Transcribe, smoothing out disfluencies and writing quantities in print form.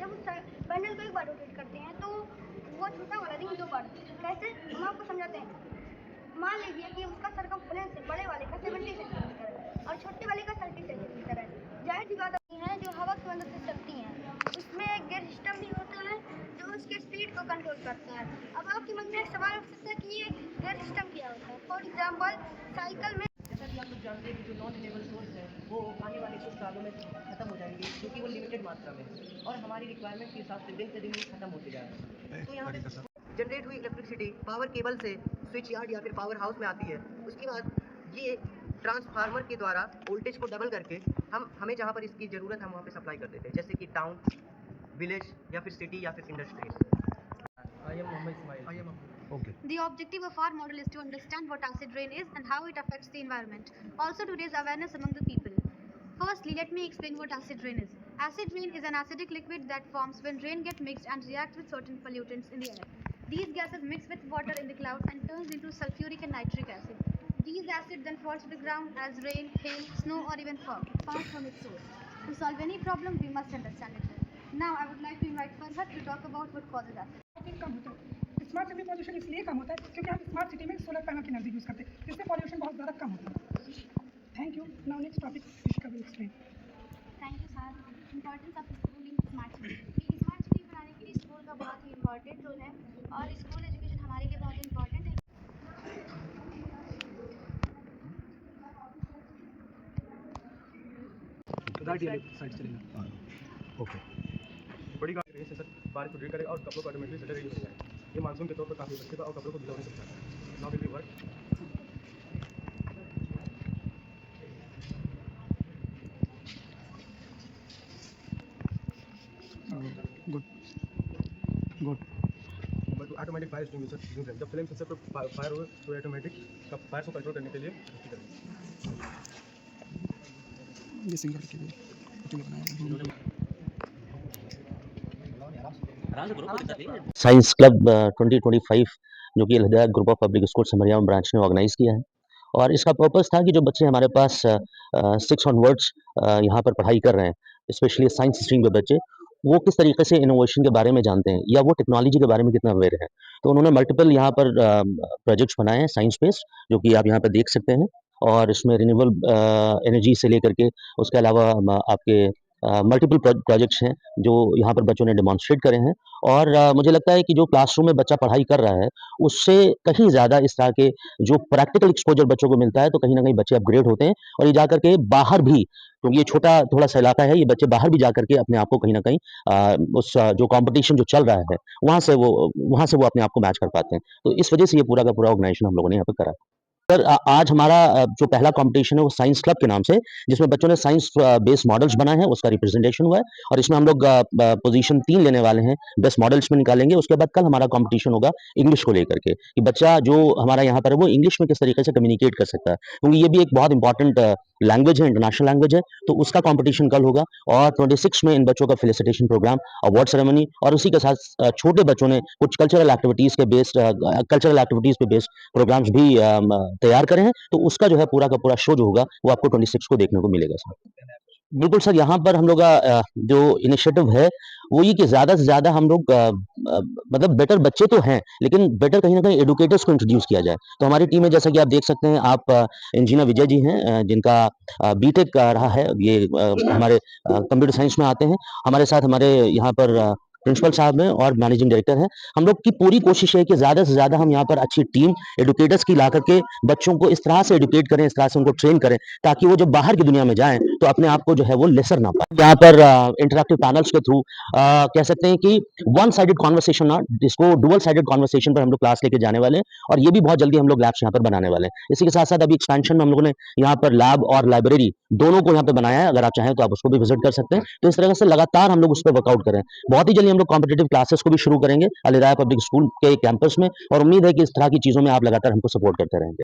जब उस पैनल को एक बार रोटेट करते हैं तो वो छोटा वाला रिंग 2 बार, कैसे हम आपको समझाते हैं। मान लीजिए कि उसका सरकमफ्रेंस बड़े वाले का 70 सेंटीमीटर है और छोटे वाले का 30 सेंटीमीटर है। जाहिर सी बात है जो हवा की मदद से चलती हैं, उसमें एक गियर सिस्टम भी होता है जो उसके स्पीड को कंट्रोल करता है। अब आपके मन में एक सवाल उठ सकता है कि ये गियर सिस्टम क्या होता है। फॉर एग्जाम्पल साइकिल में, जैसा कि आप लोग जानते हैं कि जो नॉन रिन्यूएबल सोर्स है वो आने वाले कुछ सालों में खत्म हो जाएंगे, क्योंकि वो लिमिटेड मात्रा में है और हमारी रिक्वायरमेंट के हिसाब से दिन से दिन खत्म होते जा रहे हैं। तो यहाँ पे जनरेट हुई इलेक्ट्रिसिटी पावर केबल से स्विच यार्ड या फिर पावर हाउस में आती है। उसके बाद ये ट्रांसफार्मर के द्वारा वोल्टेज को डबल करके हमें जहाँ पर इसकी ज़रूरत है हम वहाँ पे सप्लाई कर देते हैं, जैसे कि टाउन, विलेज या फिर सिटी या फिर industry. Okay. The objective of our model is to understand what acid rain is and how it affects the environment. Also to raise awareness among the people. Firstly, let me explain what acid rain is. Acid rain is an acidic liquid that forms when rain gets mixed and reacts with certain pollutants in the air. These gases mix with water in the clouds and turns into sulfuric and nitric acid. These acids then fall to the ground as rain, hail, snow or even fog, far from its source. To solve any problem, we must understand it well. Now, I would like to invite Farhat to talk about what causes acid. Smart city pollution इसलिए कम होता है क्योंकि हम smart city में solar panel की energy use करते हैं, जिससे पॉल्यूशन बहुत ज़्यादा कम होता है। Thank you. Now next topic इश्का will explain. Thank you sir. Importance of school in smart city. Smart city बनाने के लिए स्कूल का बहुत ही इम्पोर्टेंट रोल है और स्कूल एजुकेशन हमारे लिए बहुत इम्पोर्टेंट है। ओके। बड़ी गाड़ी से सर बारिश को ड्रिल करेगा और कपड़ों को ऑटोमेटिकली सटर यूज हो जाएगा। ये मानसून के तौर पर काफ़ी बच्चे और कपड़ों को भिगो नहीं सकता है। Now will work. Good but automatic fire स्टिंग्विशर जब फ्लेम सेंसर पर फायर हो तो ऑटोमेटिक फायर को कंट्रोल करने के लिए ये सिंगल के लिए बनाया साइंस क्लब 2025 जो कि Alhada group of public school Samariyam branch ने ऑर्गेनाइज़ किया है और इसका पर्पस था कि जो बच्चे हमारे पास 6 ऑनवर्ड्स यहाँ पर पढ़ाई कर रहे हैं, स्पेशली साइंस स्ट्रीम के बच्चे, वो किस तरीके से इनोवेशन के बारे में जानते हैं या वो टेक्नोलॉजी के बारे में कितना अवेयर है। तो उन्होंने मल्टीपल यहाँ पर प्रोजेक्ट्स बनाए हैं साइंस बेस्ड, जो कि आप यहाँ पर देख सकते हैं। और इसमें रिन्यूएबल एनर्जी से लेकर के उसके अलावा आपके मल्टीपल प्रोजेक्ट्स हैं जो यहाँ पर बच्चों ने डेमोन्स्ट्रेट करे हैं। और मुझे लगता है कि जो क्लासरूम में बच्चा पढ़ाई कर रहा है उससे कहीं ज़्यादा इस तरह के जो प्रैक्टिकल एक्सपोजर बच्चों को मिलता है तो कहीं ना कहीं बच्चे अपग्रेड होते हैं और ये जाकर के बाहर भी, क्योंकि ये छोटा थोड़ा सा इलाका है, ये बच्चे बाहर भी जाकर के अपने आप को कहीं ना कहीं उस जो कंपटीशन जो चल रहा है वहाँ से वो अपने आप को मैच कर पाते हैं। तो इस वजह से ये पूरा का पूरा ऑर्गेनाइजेशन हम लोगों ने यहाँ पर करा। सर आज हमारा जो पहला कंपटीशन है वो साइंस क्लब के नाम से, जिसमें बच्चों ने साइंस बेस्ड मॉडल्स बनाए हैं, उसका रिप्रेजेंटेशन हुआ है और इसमें हम लोग पोजीशन 3 लेने वाले हैं, बेस्ट मॉडल्स में निकालेंगे। उसके बाद कल हमारा कंपटीशन होगा इंग्लिश को लेकर के कि बच्चा जो हमारा यहाँ पर है वो इंग्लिश में किस तरीके से कम्युनिकेट कर सकता है, क्योंकि ये भी एक बहुत इंपॉर्टेंट लैंग्वेज है, इंटरनेशनल लैंग्वेज है। तो उसका कंपटीशन कल होगा और 26 में इन बच्चों का फेलिसिटेशन प्रोग्राम, अवार्ड सेरेमनी और उसी के साथ छोटे बच्चों ने कुछ कल्चरल एक्टिविटीज़ पे बेस्ड प्रोग्राम्स भी तैयार करे हैं। तो उसका जो है पूरा का पूरा शो जो होगा वो आपको 26 को देखने को मिलेगा सर। बिल्कुल सर, यहाँ पर हम लोग का जो इनिशिएटिव है वो ये कि ज़्यादा से ज़्यादा हम लोग मतलब बेटर बच्चे तो हैं लेकिन बेटर कहीं ना कहीं एडुकेटर्स को इंट्रोड्यूस किया जाए। तो हमारी टीम में जैसा कि आप देख सकते हैं, आप इंजीनियर विजय जी हैं जिनका बीटेक रहा है, ये हमारे कंप्यूटर साइंस में आते हैं। हमारे साथ हमारे यहाँ पर प्रिंसिपल साहब हैं और मैनेजिंग डायरेक्टर हैं। हम लोग की पूरी कोशिश है कि ज़्यादा से ज़्यादा हम यहाँ पर अच्छी टीम एडुकेटर्स की ला करके बच्चों को इस तरह से एडुकेट करें, इस तरह से उनको ट्रेन करें ताकि वो जब बाहर की दुनिया में जाएं तो अपने आप को जो है वो लेसर ना पाए। यहाँ पर इंटरैक्टिव पैनल्स के थ्रू कह सकते हैं कि वन साइडेड कॉन्वर्सेशन ना, इसको डुअल साइडेड कॉन्वर्सेशन पर हम लोग क्लास लेके जाने वाले हैं और ये भी बहुत जल्दी हम लोग लैब्स यहाँ पर बनाने वाले हैं। इसी के साथ साथ अभी एक्सपेंशन में हम लोगों ने यहाँ पर लैब और लाइब्रेरी दोनों को यहाँ पे बनाया है, अगर आप चाहें तो आप उसको भी विजिट कर सकते हैं। तो इस तरह से लगातार हम लोग उस पर वर्कआउट करें। बहुत ही जल्दी हम लोग कॉम्पिटेटिव क्लासेस को भी शुरू करेंगे अल हिदाया पब्लिक स्कूल के कैंपस में और उम्मीद है कि इस तरह की चीज़ों में आप लगातार हमको सपोर्ट करते रहेंगे।